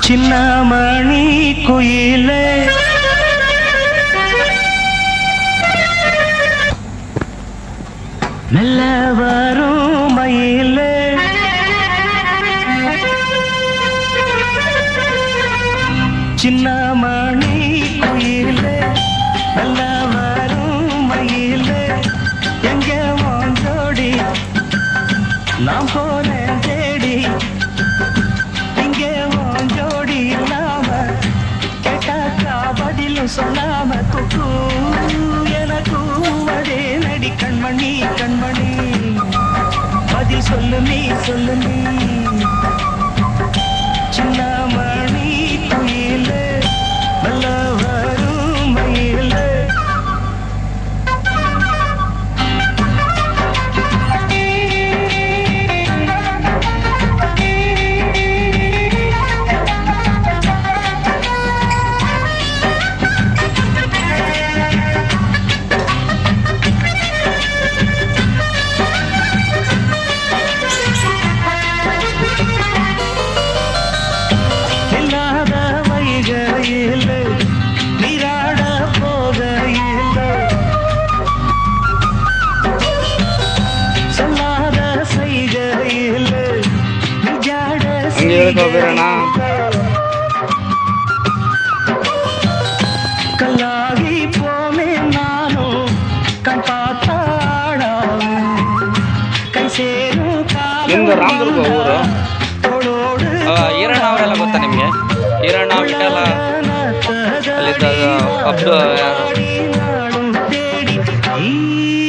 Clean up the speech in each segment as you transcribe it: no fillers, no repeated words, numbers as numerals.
சின்னமணி குயிலே மெல்ல வரும் மயிலே சின்னமணி குயிலே மெல்ல வரும் மயிலே எங்க வாஞ்சோடி நாம் போனேன் தேடி இங்கே வாஞ்சோடி இல்லாம கேட்டாக்கா பதிலும் சொல்லாம குக்கு எனக்கு அதே நடி கண்மணி கண்மணி பதில் சொல்லு நீ சொல்லு நீ சின்னமணி குயிலே நல்ல வரும் மயிலே கல்லாகி போமே நானும் கண் பார்த்தாடா ಕೈ ಸೇರು ನಿಮ್ದು ರಾಮದುರ್ಗ ಊರು. ಈರಣ್ಣ ಅವರೆಲ್ಲ ಗೊತ್ತಾ ನಿಮಗೆ? ಈರಣ್ಣ ಬಿಟ್ಟಲ್ಲ ಅಲ್ಲಿದ್ದಾಗ ಅಬ್ದು ಯಾರು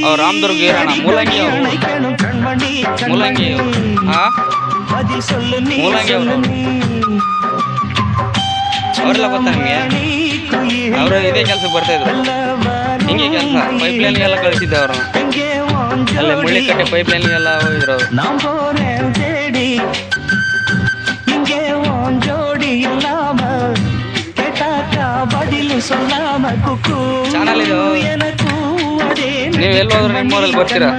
ಅವ್ರು ರಾಮದುರ್ಗ ಈರಣ್ಣ ಮೂಲಂಗಿ ಮೂಲಂಗಿ ಮೂಲಂಗಿ ಅವರು ಅವರೆಲ್ಲ ಗೊತ್ತಾ ನಿಮಗೆ? ಅವರು ಇದೇ ಕೆಲಸಕ್ಕೆ ಬರ್ತಾ ಇದ್ರು. ಹಿಂಗೆ ಕೆಲಸ ಪೈಪ್ ಲೈನ್ಗೆಲ್ಲ ಕಳಿಸಿದ್ದೆ ಅವರು. ಅಲ್ಲೇ ಮುಳ್ಳಿಕಟ್ಟೆ ಪೈಪ್ ಲೈನ್ಗೆಲ್ಲ ಹೋಗಿದ್ರು ಅವರು. ಚಾನಲ್ ಇದು. ನೀವು ಎಲ್ಲಿ ಹೋದ್ರೆ ನಿಮ್ಮೂರಲ್ಲಿ ಬರ್ತೀರಾ?